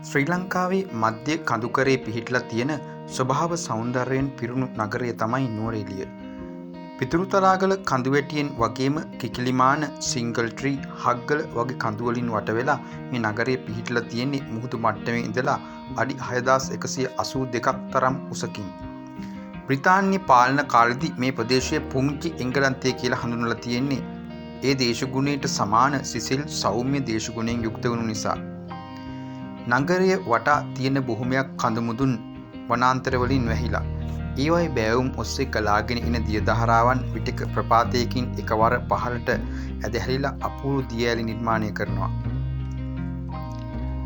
ශ්‍රී ලංකාවේ මධ්‍ය කඳුකරේ පිහිටලා තියෙන ස්වභාව සෞන්දර්යයෙන් පිරුණු නගරය තමයි නුවරඑළිය. පිතුරුතලාගල කඳුවැටියෙන් වගේම කිකිලිමාන, සිංගල්ට්‍රී, හග්ගල වගේ කඳුවලින් වටවෙලා මේ නගරය පිහිටලා තියෙන්නේ මුහුදු මට්ටමේ ඉඳලා අඩි 6182ක් තරම් උසකින්. බ්‍රිතාන්‍ය පාලන කාලෙදී මේ ප්‍රදේශය පුංචි එංගලන්තය කියලා හඳුන්වලා තියෙන්නේ ඒ දේශගුණයට සමාන සිසිල් සෞම්‍ය දේශගුණයෙන් යුක්ත වුණු නිසා. නගරය වටා තියෙන බොහොමයක් කඳුමුදුන් වනාන්තර වලින් වැහිලා. ඒවයි බෑවුම් ඔස්සේ ගලාගෙන එන දිය දහරාවන් විටක ප්‍රපාතයකින් එකවර පහළට ඇදහැරිලා අපූර්ව දිය ඇලි නිර්මාණය කරනවා.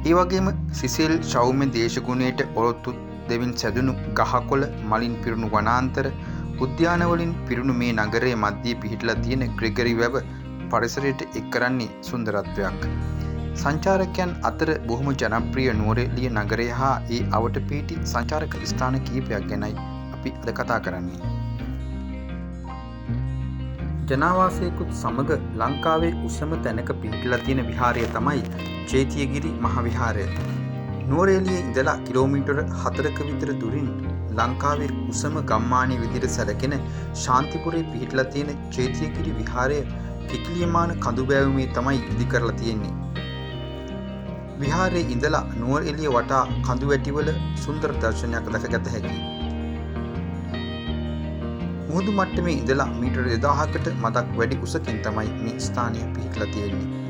ඒ වගේම සිසිල් සෞම්‍ය දේශගුණයට ඔරොත්තු දෙමින් සැදුණු ගහකොළ මලින් පිරුණු වනාන්තර උද්‍යාන වලින් පිරුණු මේ නගරයේ මැදේ පිහිටලා තියෙන ග්‍රෙගරි වැව පරිසරයට එක් කරන්නේ සුන්දරත්වයක්. සංචාරකයන් අතර බොහොම ජනප්‍රිය නුවරඑළිය නගරය හා ඒ අවට පිහිටි සංචාරක ස්ථාන කිහිපයක් ගැනයි අපි අද කතා කරන්නේ. ජනාවාසයකුත් සමග ලංකාවේ උසම තැනක පිහිටලා තියෙන විහාරය තමයි චේතියගිරි මහ විහාරය. නුවරඑළියේ ඉඳලා කිලෝමීටර 4ක විතර දුරින් ලංකාවේ උසම ගම්මානයේ විදිහට සැලකෙන ශාන්තිපුරේ පිහිටලා තියෙන චේතියගිරි විහාරය කිකිලියමාන කඳුබෑවුමේ තමයි ඉදි කරලා තියෙන්නේ. විහාරයේ ඉඳලා නුවරඑළිය වටා කඳුවැටිවල සුන්දර දර්ශනයක් දැකගත හැකියි. මුහුදු මට්ටමේ ඉඳලා මීටර 2000කට මදක් වැඩි උසකින් තමයි මේ ස්ථානය පිහිටලා තියෙන්නේ.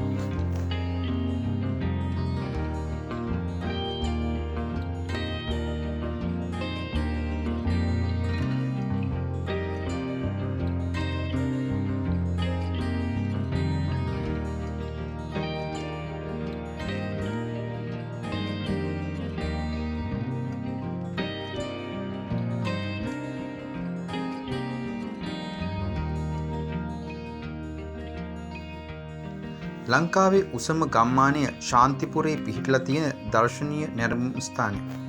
ලංකාවේ උසම ගම්මානය ශාන්තිපුරේ පිහිටලා තියෙන දර්ශනීය නැරඹුම් ස්ථානය.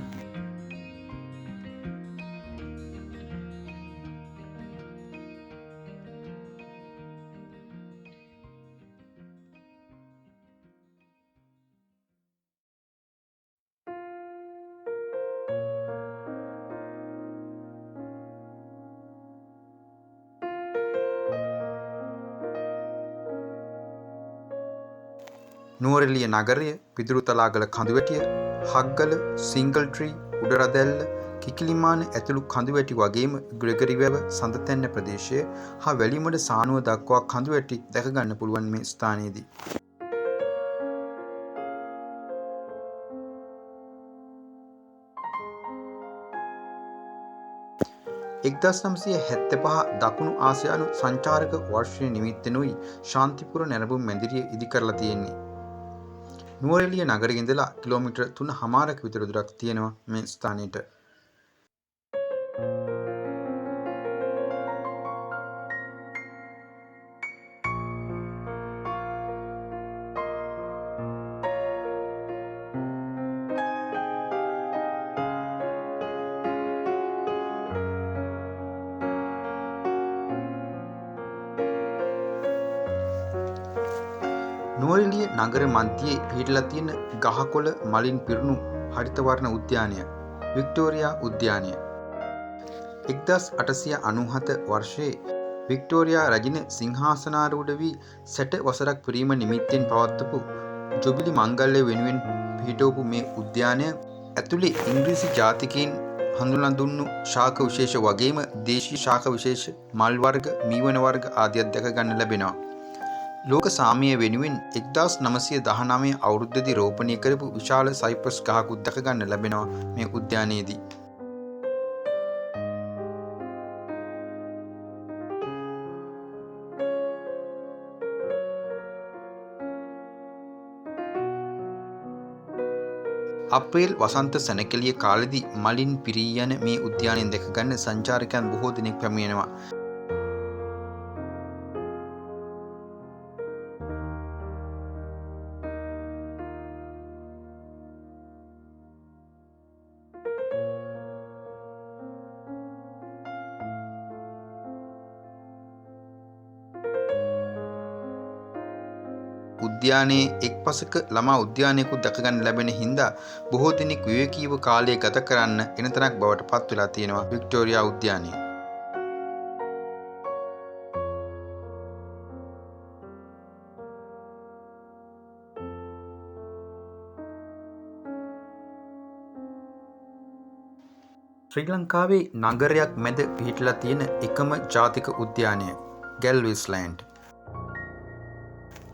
නුවරඑළිය නගරය, පිදුරුතලාගල කඳුවැටිය, හග්ගල, සිංගල්ට්‍රී, උඩරදැල්ල, කිකිලිමාන ඇතුළු කඳුවැටි වගේම ග්‍රෙගරි වැව, සඳතැන්න ප්‍රදේශය හා වැලිමඩ සානුව දක්වා කඳුවැටි දැකගන්න පුළුවන් මේ ස්ථානයේදී. 1975 දකුණු ආසියානු සංචාරක වර්ෂය නිමිත්තෙනුයි ශාන්තිපුර නැරඹුම් මැදිරිය ඉදි කරලා තියෙන්නේ. නුවරඑළිය නගරයේ ඉඳලා කිලෝමීටර 3.5ක විතර දුරක් තියෙනවා මේ ස්ථානෙට. නුවරඑළිය නගර මධ්‍යයේ පිහිටලා තියෙන ගහකොළ මලින් පිරුණු හරිතවර්ණ උද්‍යානය වික්ටෝරියා උද්‍යානය 1897 වර්ෂයේ වික්ටෝරියා රජින සිංහාසනාරූඪ වී 60 වසරක් පිරීම නිමිත්තෙන් පවත්වපු ජුබිලි මංගල්‍ය වෙනුවෙන් පිහිටවපු මේ උද්‍යානය ඇතුළේ ඉංග්‍රීසි ජාතිකයින් හඳුන්වා දුන්නු ශාක විශේෂ වගේම දේශීය ශාක විශේෂ මල් වර්ග, මීවන වර්ග ආදියක් දැක ගන්න ලැබෙනවා. ලෝක සාමය වෙනුවෙන් 1919 අවුරුද්දේදී රෝපණය කරපු විශාල සයිප්‍රස් ගහකුත් දැක ගන්න ලැබෙනවා මේ උද්‍යානයේදී. අප්‍රේල් වසන්ත සැණකෙළිය කාලෙදී මලින් පිරී යන මේ උද්‍යානය දැක ගන්න සංචාරකයන් බොහෝ දෙනෙක් පැමිණෙනවා. උද්‍යානයේ එක් පසක ළමා උද්‍යානයකුත් දැකගන්න ලැබෙන හින්දා බොහෝ දෙනෙක් විවේකීව කාලය ගත කරන්න එන තැනක් බවට පත් වෙලා තියෙනවා වික්ටෝරියා උද්‍යානය. ශ්‍රී ලංකාවේ නගරයක් මැද පිහිටලා තියෙන එකම ජාතික උද්‍යානය ගැල්විස්ලෑන්ඩ්.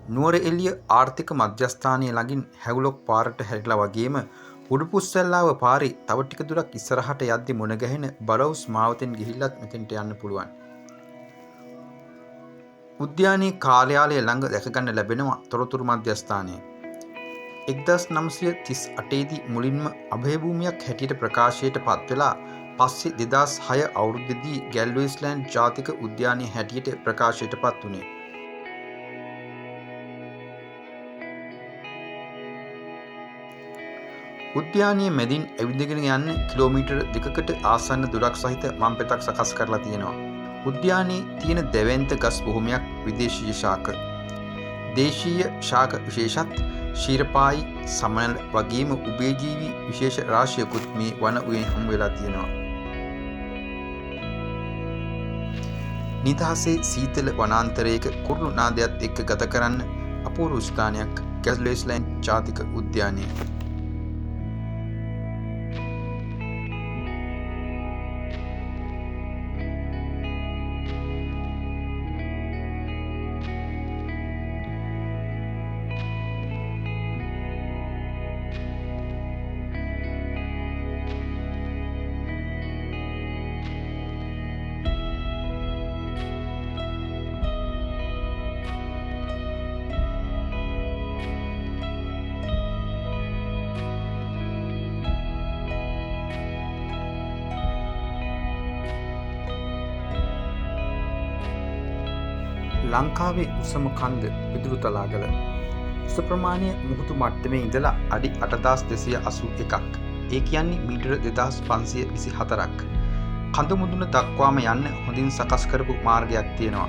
නුවරඑළිය ආර්ථික මධ්‍යස්ථානය ළඟින් හැවුලොක් පාරට හැරිලා වගේම උඩුපුස්සැල්ලාව පාරේ තව ටික දුරක් ඉස්සරහට යද්දි මුණ ගැහෙන බලවුස් මාවතෙන් ගිහිල්ලත් මෙතෙන්ට යන්න පුළුවන්. උද්‍යානයේ කාර්යාලය ළඟ දැකගන්න ලැබෙනවා තොරතුරු මධ්‍යස්ථානය. 1938 දී මුලින්ම අභයභූමියක් හැටියට ප්‍රකාශයට පත් වෙලා පස්සේ 2006 අවුරුද්දේදී ගැල්විස්ලෑන්ඩ් ජාතික උද්‍යානය හැටියට ප්‍රකාශයට පත් වුණේ. උද්‍යානයේ මැදින් ඇවිදගෙන යන්න කිලෝමීටර් 2කට ආසන්න දුරක් සහිත මම්පෙතක් සකස් කරලා තියෙනවා. උද්‍යානයේ තියෙන දැවැන්ත ගස් බොහොමයක් විදේශීය ශාක. දේශීය ශාක විශේෂත් ශීරපායි සමනල් වගේම උභයජීවී විශේෂ රාශියකුත් මේ වන උයෙන් හමු වෙලා තියෙනවා. නිදහසේ සීතල වනාන්තරයක කුරුළු නාදයත් එක්ක ගත කරන්න අපූර්ව ස්ථානයක් ගැල්විස්ලෑන්ඩ් ජාතික උද්‍යානය. ලංකාවේ උසම කන්ද පිදුරුතලාගල. උස ප්‍රමාණය මුහුදු මට්ටමේ ඉඳලා අඩි 8281ක්. ඒ කියන්නේ මීටර 2524ක්. කඳ මුදුන දක්වාම යන්න හොඳින් සකස් කරපු මාර්ගයක් තියෙනවා.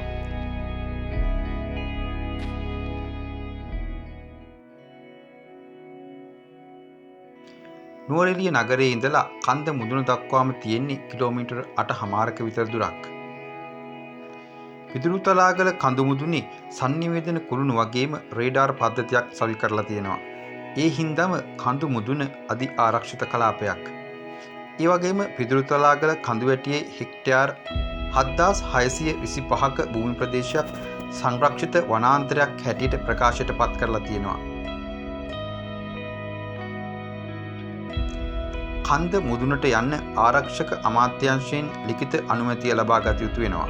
නුවරඑළිය නගරයේ ඉඳලා කන්ද මුදුන දක්වාම තියෙන්නේ කිලෝමීටර 8.5ක විතර දුරක්. පිදුරුතලාගල කඳු මුදුනේ sannivedana කුළුණු වගේම රේඩාර් පද්ධතියක් සවි කරලා තියෙනවා. ඒ හින්දාම කඳු මුදුන අධි ආරක්ෂිත කලාපයක්. ඒ වගේම පිදුරුතලාගල කඳුවැටියේ හෙක්ටයාර් 7625ක භූමි ප්‍රදේශයක් සංරක්ෂිත වනාන්තරයක් හැටියට ප්‍රකාශයට පත් කරලා තියෙනවා. කන්ද මුදුනට යන්න ආරක්ෂක අමාත්‍යාංශයෙන් ලිඛිත අනුමැතිය ලබා ගත යුතු වෙනවා.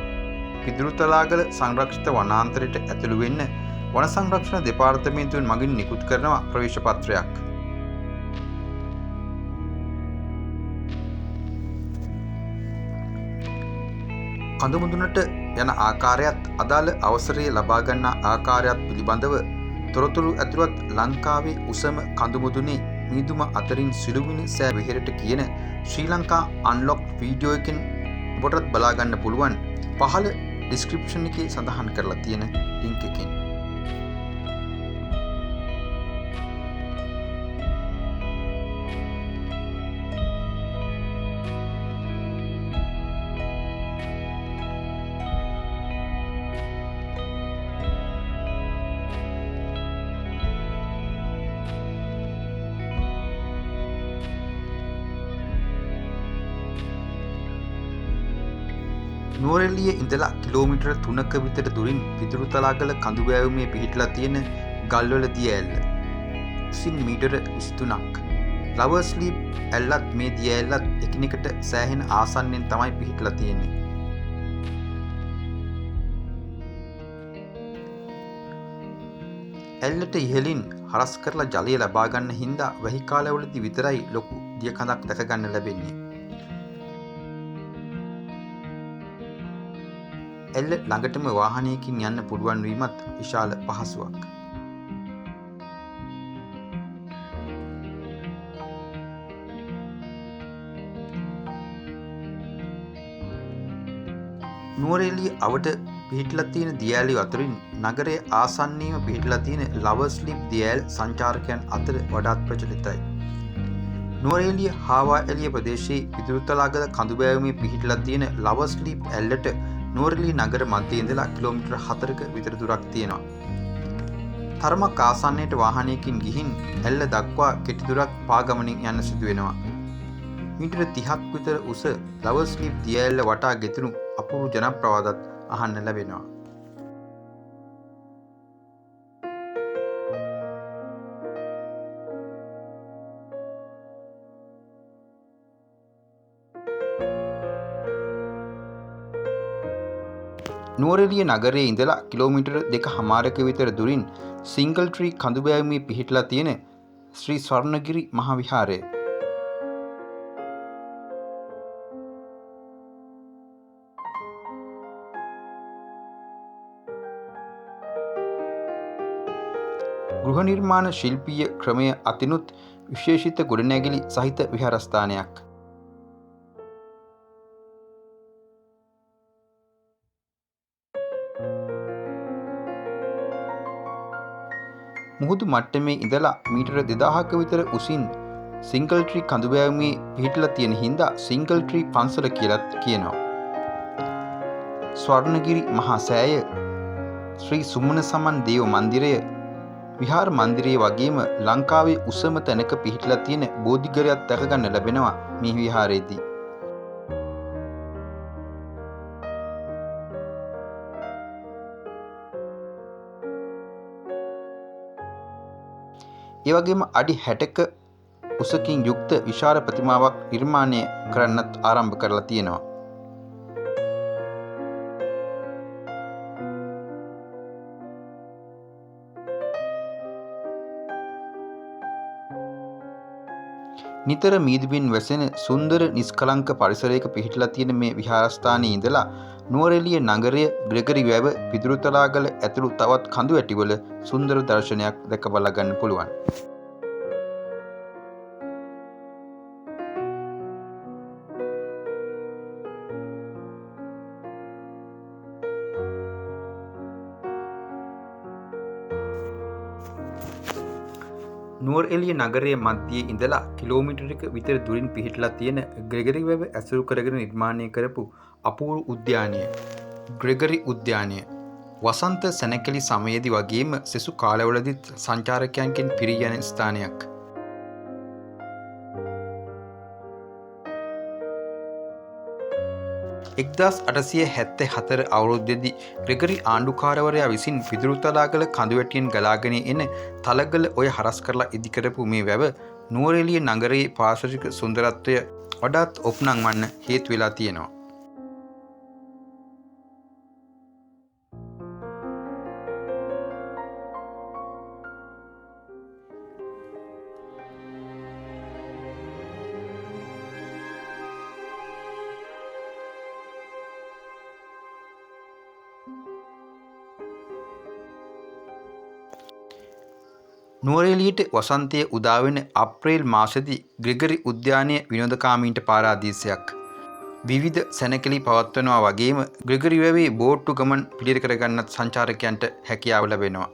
පිදුරුතලාගල සංරක්ෂිත වනාන්තරයට ඇතුළු වෙන්න වන සංරක්ෂණ දෙපාර්තමේන්තුවෙන් මගින් නිකුත් කරනවා ප්‍රවේශ පත්‍රයක්. කඳු මුදුනට යන ආකාරයත් අදාළ අවසරය ලබා ගන්නා ආකාරයත් පිළිබඳව තොරතුරු ඇතුළත් ලංකාවේ උසම කඳු මුදුනේ මීදුම අතරින් සිළුමිණි සෑ විහෙරට කියන ශ්‍රී ලංකා අන්ලොක් වීඩියෝ එකෙන් ඔබටත් බලා ගන්න පුළුවන්. පහළ ඩිස්ක්‍රිප්ෂන් එකේ සඳහන් කරලා තියෙන ලින්ක් එකෙන්. නුවරඑළිය ඉඳලා කිලෝමීටර 3ක විතර දුරින් පිදුරුතලාගල කඳු බෑවුමේ පිහිටලා තියෙන ගල්වල දිය ඇල්ල. උසින් මීටර 23ක්. ලවර්ස් ලීප් ඇල්ලත් මේ දිය ඇල්ලත් එකිනෙකට සෑහෙන ආසන්නෙන් තමයි පිහිටලා තියෙන්නේ. ඇල්ලට ඉහළින් හරස් කරලා ජලය ලබා ගන්න හින්දා වැහි කාලවලදී විතරයි ලොකු දිය කඳක් දැක ගන්න ලැබෙන්නේ. ඇල්ල ළඟටම වාහනයකින් යන්න පුළුවන් වීමත් විශාල පහසුවක්. නුවරඑළිය අවට පිහිටලා තියෙන දියඇලි අතරින් නගරයේ ආසන්නයේම පිහිටලා තියෙන ලවර්ස් ලීප් දියඇල් සංචාරකයන් අතර වඩාත් ප්‍රචලිතයි. නුවරඑළිය හාවා එළිය ප්‍රදේශයේ පිදුරුතලාගල කඳුබෑවුමේ පිහිටලා තියෙන ලවර්ස් ලීප් ඇල්ලට නුවරඑළිය නගර මැදේ ඉඳලා කිලෝමීටර් 4ක විතර දුරක් තියෙනවා. තරමක් ආසන්නයට වාහනයකින් ගිහින් ඇල්ල දක්වා කෙටි දුරක් පාගමනින් යන්න සිදු වෙනවා. මීටර 30ක් විතර උස ලවර්ස් ලීප් දියඇල්ල වටා ගෙතුණු අපූර්ව ජනප්‍රවාදත් අහන්න ලැබෙනවා. නුවරඑළිය නගරයේ ඉඳලා කිලෝමීටර් 2.5ක විතර දුරින් සිංගල් ට්‍රී කඳුබෑවුමේ පිහිටලා තියෙන ශ්‍රී ස්වර්ණගිරි මහා විහාරය. ගෘහ නිර්මාණ ශිල්පීය ක්‍රමය අතිනුත් විශේෂිත ගොඩනැගිලි සහිත විහාරස්ථානයක්. මුහුදු මට්ටමේ ඉඳලා මීටර 2000ක විතර උසින් සිංගල් ට්‍රී කඳුබෑවුමේ පිහිටලා තියෙන හින්දා සිංගල් ට්‍රී පන්සල කියලාත් කියනවා. ස්වර්ණගිරි මහා සෑය, ශ්‍රී සුමන සමන් දේව මන්දිරය, විහාර මන්දිරය වගේම ලංකාවේ උසම තැනක පිහිටලා තියෙන බෝධිඝරයක් දැක ගන්න ලැබෙනවා මේ විහාරයේදී. ඒ වගේම අඩි 60ක උසකින් යුක්ත විශාල ප්‍රතිමාවක් නිර්මාණය කරන්නත් ආරම්භ කරලා තියෙනවා. නිතර මීදුමින් වැසෙන සුන්දර නිස්කලංක පරිසරයක පිහිටලා තියෙන මේ විහාරස්ථානයේ ඉඳලා නුවරඑළිය නගරය, ග්‍රෙගරි වැව, පිදුරුතලාගල ඇතුළු තවත් කඳු ඇටිවල සුන්දර දර්ශනයක් දැක බලා ගන්න පුළුවන්. නුවරඑළිය නගරයේ මැදයේ ඉඳලා කිලෝමීටරයක විතර දුරින් පිහිටලා තියෙන ග්‍රෙගරි වැව ඇසුරු කරගෙන නිර්මාණය කරපු අපූර්ව උද්‍යානය ග්‍රෙගරි උද්‍යානය වසන්ත සැනකෙළි සමයේදී වගේම සෙසු කාලවලදීත් සංචාරකයන්ගෙන් පිරී යන ස්ථානයක්. එක්දස් 874 අවුරුද්දේදී ග්‍රෙගරි ආණ්ඩුකාරවරයා විසින් පිදුරුතලාගල කඳුවැටියෙන් ගලාගෙන එන තලගල ඔය හරස් කරලා ඉදි කරපු මේ වැව නුවරඑළිය නගරයේ පාර්ශ්වික සුන්දරත්වය වඩාත් ඔප්නංවන්න හේතු වෙලා තියෙනවා. නුවරඑළියට වසන්තයේ උදාවෙන අප්‍රේල් මාසෙදී ග්‍රෙගරි උද්‍යානය විනෝදකාමීන්ට පාරාදීසයක්. විවිධ සැනකෙළි පවත්වනවා වගේම ග්‍රෙගරි වැවේ බෝට්ටු ගමන් පිළියෙල කරගන්නත් සංචාරකයන්ට හැකියාව ලැබෙනවා.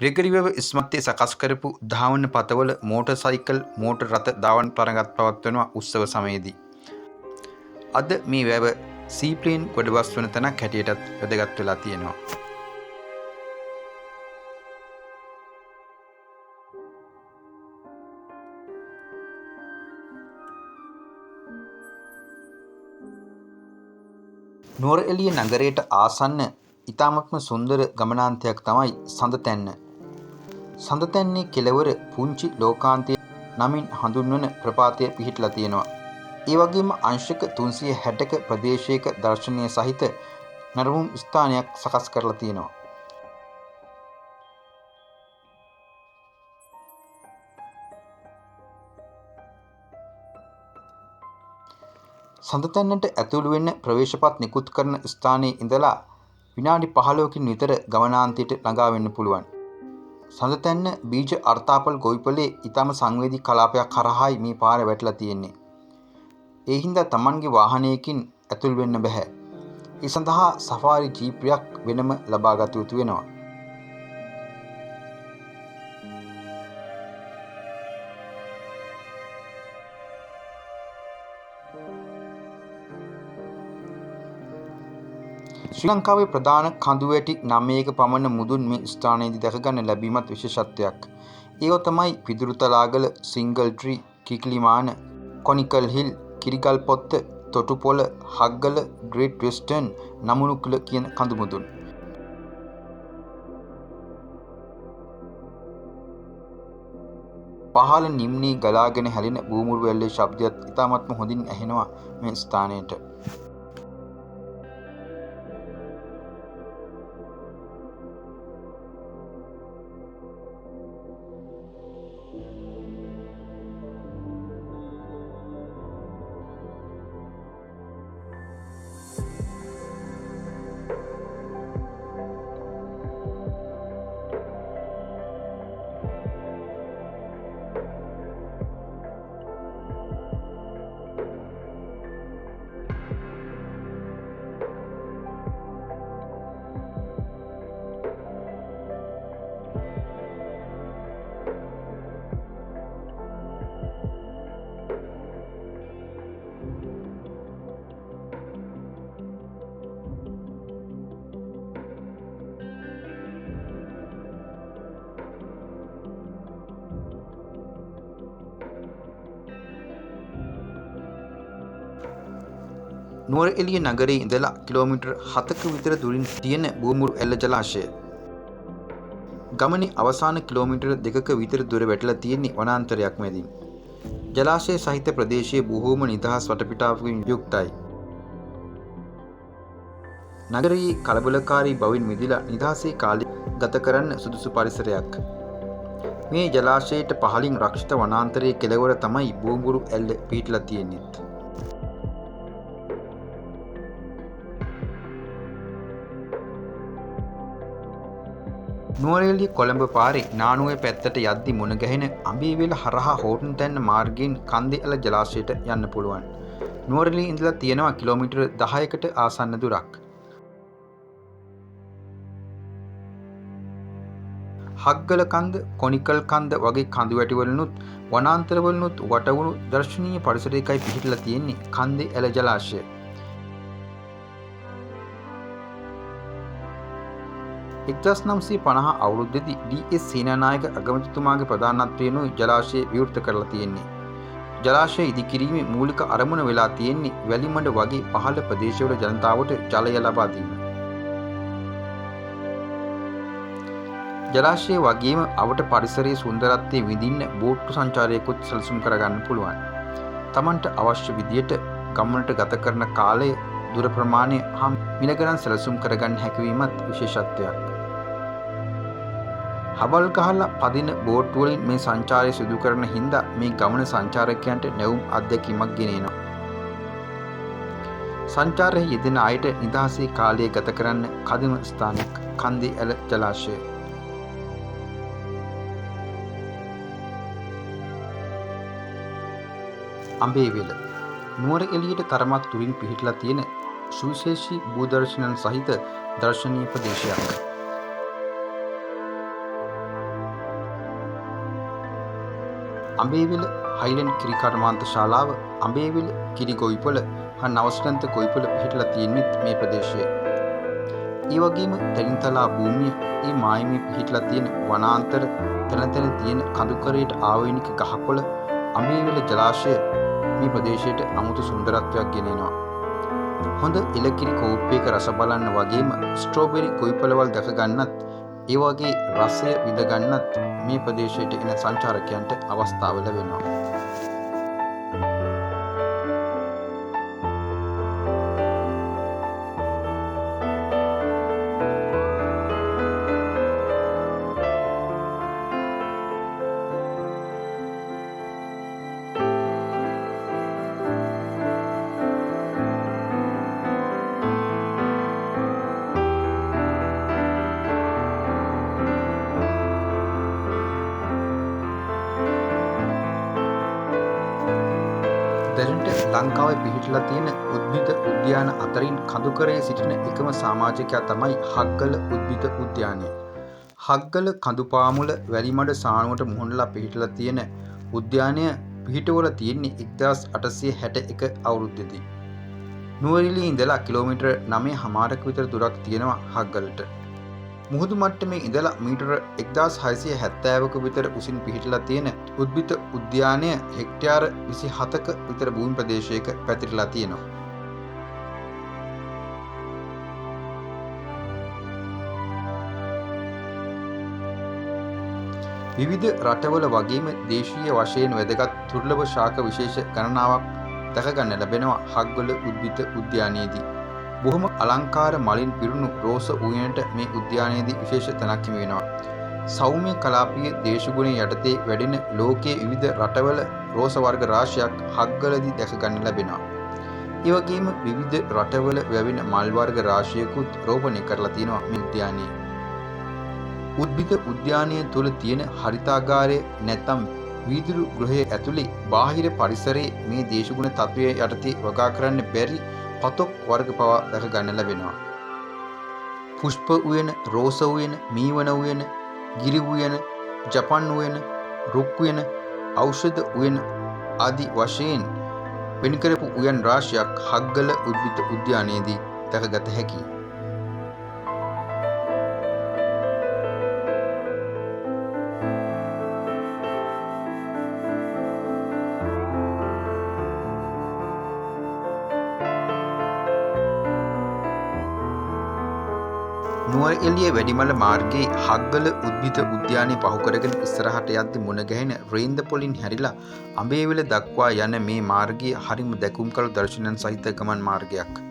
ග්‍රෙගරි වැව ඉස්මත්තේ සකස් කරපු ධාවන පතවල මෝටර් සයිකල්, මෝටර් රථ ධාවන තරඟත් පවත්වනවා උත්සව සමයේදී. අද මේ වැව සීප්ලේන් ගොඩබස් වන තැනක් හැටියටත් වැදගත් වෙලා තියෙනවා. නුවරඑළිය නගරයට ආසන්න ඉතාමත්ම සුන්දර ගමනාන්තයක් තමයි සඳතැන්න. සඳතැන්නේ කෙළවර පුංචි ලෝකාන්තය නමින් හඳුන්වන ප්‍රපාතය පිහිටලා තියෙනවා. ඒ වගේම අංශක 360ක ප්‍රදේශයක දර්ශනීය සහිත නරඹුම් ස්ථානයක් සකස් කරලා තියෙනවා. සඳතැන්නට ඇතුළු වෙන්න ප්‍රවේශපත් නිකුත් කරන ස්ථානයේ ඉඳලා විනාඩි 15කින් විතර ගමනාන්තයට ළඟා වෙන්න පුළුවන්. සඳතැන්න බීජ අර්තාපල් ගොවිපලේ ඊටම සංවේදී කලාපයක් හරහායි මේ පාර වැටලා තියෙන්නේ. ඒ හින්දා Tamanගේ වාහනයකින් ඇතුල් වෙන්න බෑ. ඒ සඳහා සෆාරි ජීපයක් වෙනම ලබා ගත යුතු වෙනවා. ශ්‍රී ලංකාවේ ප්‍රධාන කඳුවැටි 9ක පමණ මුදුන් මේ ස්ථානයේදී දැක ගන්න ලැබීමත් විශේෂත්වයක්. ඒව තමයි Pidurutalagala, single tree, Kikilimana, conical hill, Kirigalpotta, Thotupola, Hakgala, great western, Namunukula කියන කඳු මුදුන්. පහළ නිම්නී ගලාගෙන හැලෙන බූමුරු වැල්ලේ ශබ්දයත් ඉතාමත්ම හොඳින් ඇහෙනවා මේ ස්ථානයට. නුවරඑළිය නගරයේ ඉඳලා කිලෝමීටර් 7ක විතර දුරින් තියෙන බූමුරු ඇල්ල ජලාශය. ගමනේ අවසාන කිලෝමීටර් 2ක විතර දුර වැටලා තියෙන්නේ වනාන්තරයක් මැදින්. ජලාශය සහිත ප්‍රදේශයේ බොහෝම නිදහස් වටපිටාවකින් යුක්තයි. නගරයේ කලබලකාරී බවින් මිදලා නිදහසේ කාලය ගත කරන්න සුදුසු පරිසරයක්. මේ ජලාශයට පහළින් රක්ෂිත වනාන්තරයේ කෙළවර තමයි බූමුරු ඇල්ල පිහිටලා තියෙන්නේ. නුවරඑළිය කොළඹ පාරේ නානුවේ පැත්තට යද්දි මුණ ගැහෙන අඹේවැල හරහා හෝටන් තැන්න මාර්ගයෙන් කන්දේඇල ජලාශයට යන්න පුළුවන්. නුවරඑළිය ඉඳලා තියෙනවා කිලෝමීටර් 10කට ආසන්න දුරක්. හග්ගල කන්ද, කොනිකල් කන්ද වගේ කඳුවැටිවලුනුත් වනාන්තරවලුනුත් වටවුණු දර්ශනීය පරිසරයකයි පිහිටලා තියෙන්නේ කන්දේඇල ජලාශය. 1950 අවුරුද්දේදී ඩී.එස්. සේනානායක අගමැතිතුමාගේ ප්‍රධානත්වයෙනුයි ජලාශය විවෘත කරලා තියෙන්නේ. ජලාශය ඉදිකිරීමේ මූලික අරමුණ වෙලා තියෙන්නේ වැලිමඩ වගේ පහළ ප්‍රදේශවල ජනතාවට ජලය ලබා දීම. ජලාශය වගේම අවට පරිසරයේ සුන්දරත්වය විඳින්න බෝට්ටු සංචාරයකුත් සැලසුම් කරගන්න පුළුවන්. Tamanට අවශ්‍ය විදියට ගමනට ගත කරන කාලය, දුර ප්‍රමාණය හා මිල ගණන් සැලසුම් කරගන්න හැකිවීමත් විශේෂත්වයක්. හබල් ගහලා පදින බෝට් වලින් මේ සංචාරය සිදු කරන හින්දා මේ ගමන සංචාරකයන්ට නැවුම් අත්දැකීමක් ගෙනෙනවා. සංචාරයේ යෙදෙන අයට නිදහසේ කාලය ගත කරන්න කදිම ස්ථානයක් කන්දේඇල ජලාශය. අඹේවැල නුවරඑළියට තරමක් දුරින් පිහිටලා තියෙන සුවිශේෂී භූදර්ශනයන් සහිත දර්ශනීය ප්‍රදේශයක්. අඹේවැල හයිලන්ඩ් කිරි කර්මාන්ත ශාලාව, අඹේවැල කිරි ගොවිපළ හා නවශ්‍රන්ත ගොවිපළ පිහිටලා තියෙන්නේ මේ ප්‍රදේශයේ. ඒ වගේම තැනින්තලා භූමිය, ඒ මායිමේ පිහිටලා තියෙන වනාන්තර, තැන තැන තියෙන කඳුකරයට ආවේනික ගහකොළ, අඹේවැල ජලාශය මේ ප්‍රදේශයට අමුතු සුන්දරත්වයක් ගෙනෙනවා. හොඳ එලකිරි කෝප්පයක රස බලන්න වගේම ස්ට්‍රෝබෙරි ගොවිපළවල් දැක ගන්නත්, ඒ වගේ රසය විඳ ගන්නත් මේ ප්‍රදේශයට එන සංචාරකයන්ට අවස්ථාව ලැබෙනවා. ලංකාවේ පිහිටලා තියෙන උද්භිද උද්‍යාන අතරින් කඳුකරයේ සිටින එකම සමාජිකයා තමයි හග්ගල උද්භිද උද්‍යානය. හග්ගල කඳුපාමුල වැලිමඩ සානුවට මුහුණලා පිහිටලා තියෙන උද්‍යානය පිහිටවල තියෙන්නේ 1861 අවුරුද්දේදී. නුවරඑළියේ ඉඳලා කිලෝමීටර් 9.5ක විතර දුරක් තියෙනවා හග්ගලට. මුහුදු මට්ටමේ ඉඳලා මීටර 1670ක විතර උසින් පිහිටලා තියෙන උද්භිද උද්‍යානය හෙක්ටයාර 27ක විතර භූමි ප්‍රදේශයක පැතිරලා තියෙනවා. විවිධ රටවල වගේම දේශීය වශයෙන් වැදගත් දුර්ලභ ශාක විශේෂ ගණනාවක් දැක ගන්න ලැබෙනවා හග්ගල උද්භිද උද්‍යානයේදී. බොහොම අලංකාර මලින් පිරුණු රෝස උයනට මේ උද්‍යානයේදී විශේෂ තැනක් හිමි වෙනවා. සෞම්‍ය කලාපීය දේශගුණයේ යටතේ වැඩෙන ලෝකයේ විවිධ රටවල රෝස වර්ග රාශියක් හග්ගලදී දැක ගන්න ලැබෙනවා. ඒ වගේම විවිධ රටවල වැවෙන මල් වර්ග රාශියකුත් රෝපණය කරලා තියෙනවා මේ උද්‍යානයේ. උද්භිද උද්‍යානය තුළ තියෙන හරිතාගාරය නැත්නම් වීදුරු ගෘහය ඇතුලේ බාහිර පරිසරයේ මේ දේශගුණ තත්වය යටතේ වගා කරන්න බැරි පතොක් වර්ග පවා දැක ගන්න ලැබෙනවා. පුෂ්ප උයන, රෝස උයන, මීවන උයන, ගිරි උයන, ජපන් උයන, රුක් උයන, ඖෂධ උයන ආදී වශයෙන් වෙන් කරපු උයන් රාශියක් හග්ගල උද්භිද උද්‍යානයේදී දැකගත හැකියි. නුවරඑළිය වැඩිමල මාර්ගයේ හග්ගල උද්භිද උද්‍යානය පහු කරගෙන ඉස්සරහට යද්දී මුණ ගැහෙන රේන්ද පොලින් හැරිලා අඹේවිල දක්වා යන මේ මාර්ගය හරිම දැකුම්කලු දර්ශනයන් සහිත ගමන් මාර්ගයක්.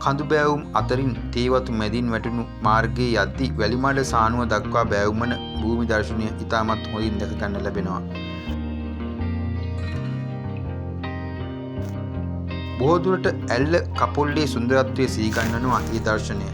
කඳු බෑවුම් අතරින් තේවතු මැදින් වැටුණු මාර්ගයේ යද්දී වැලිමඩ සානුව දක්වා බෑවුමන භූමි දර්ශනය ඉතාමත් හොඳින් දැක ගන්න ලැබෙනවා. බොහෝ දුරට ඇල්ල කපොල්ලේ සුන්දරත්වය සීගන්නනවා ඒ දර්ශනය.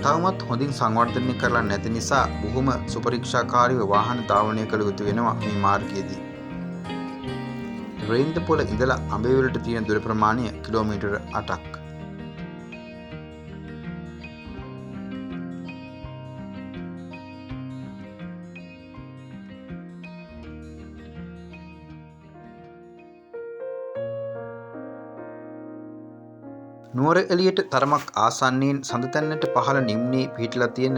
තවමත් හොඳින් සංවර්ධනය කරලා නැති නිසා බොහොම සුපරීක්ෂාකාරීව වාහන ධාවනය කළ යුතු වෙනවා මේ මාර්ගයේදී. රේන්දපොළ ඉඳලා අඹේවිලට තියෙන දුර ප්‍රමාණය කිලෝමීටර 8ක්. නුවරඑළියට තරමක් ආසන්නයෙන් සඳතැන්නට පහළ නිම්නයේ පිහිටලා තියෙන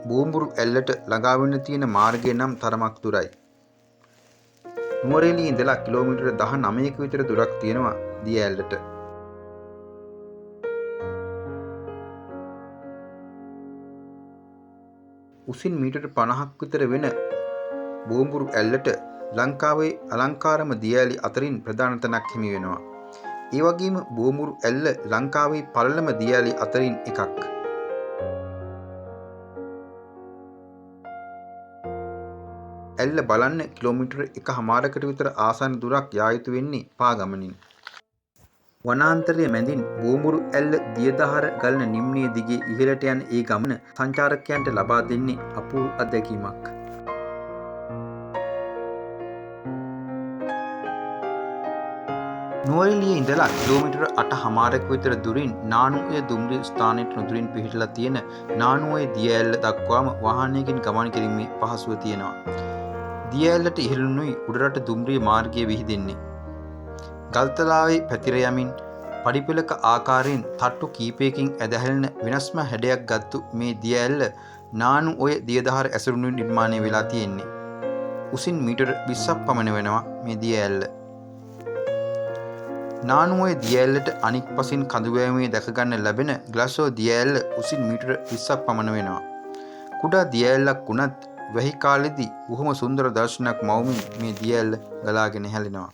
බෝඹුරු ඇල්ලට ළඟා වෙන්න තියෙන මාර්ගය නම් තරමක් දුරයි. නුවරඑළියේ ඉඳලා කිලෝමීටර 19ක විතර දුරක් තියෙනවා දිය ඇල්ලට. උසින් මීටර 50ක් විතර වෙන බෝඹුරු ඇල්ලට ලංකාවේ අලංකාරම දිය ඇලි අතරින් ප්‍රධාන තැනක් හිමි වෙනවා. ඒ වගේම බෝඹුරු ඇල්ල ලංකාවේ පළලම දිය ඇලි අතරින් එකක්. ඇල්ල බලන්න කිලෝමීටර් 1.5කට විතර ආසන්න දුරක් යා යුතු වෙන්නේ පා ගමනින්. වනාන්තරය මැදින් බෝඹුරු ඇල්ල දියදහර ගලන නිම්නයේ දිගේ ඉහළට යන ඒ ගමන සංචාරකයන්ට ලබා දෙන්නේ අපූර්ව අත්දැකීමක්. නුවරඑළියේ ඉඳලා කිලෝමීටර් 8.5ක විතර දුරින් නානුඔය දුම්රිය ස්ථානයට නුදුරින් පිහිටලා තියෙන නානුඔය දිය ඇල්ල දක්වාම වාහනයකින් ගමන් කිරීමේ පහසුව තියෙනවා. දිය ඇල්ලට ඉහළිනුයි උඩරට දුම්රිය මාර්ගය විහිදෙන්නේ. ගල්තලාවේ පැතිර යමින් පඩිපෙළක ආකාරයෙන් තට්ටු කීපයකින් ඇදහැළෙන වෙනස්ම හැඩයක් ගත්තු මේ දිය ඇල්ල නානුඔය දියදහර ඇසුරිනුයි නිර්මාණය වෙලා තියෙන්නේ. උසින් මීටර් 20ක් පමණ වෙනවා මේ දිය ඇල්ල. නානුඔය දිය ඇල්ලට අනික් පසින් කඳුවැවුමේ දැකගන්න ලැබෙන ග්ලාස්ගෝ දිය ඇල්ල උසින් මීටර් 20ක් පමණ වෙනවා. කුඩා දිය ඇල්ලක් වුණත් වැහි කාලෙදී බොහොම සුන්දර දර්ශනයක් මවමින් මේ දිය ඇල්ල ගලාගෙන හැලෙනවා.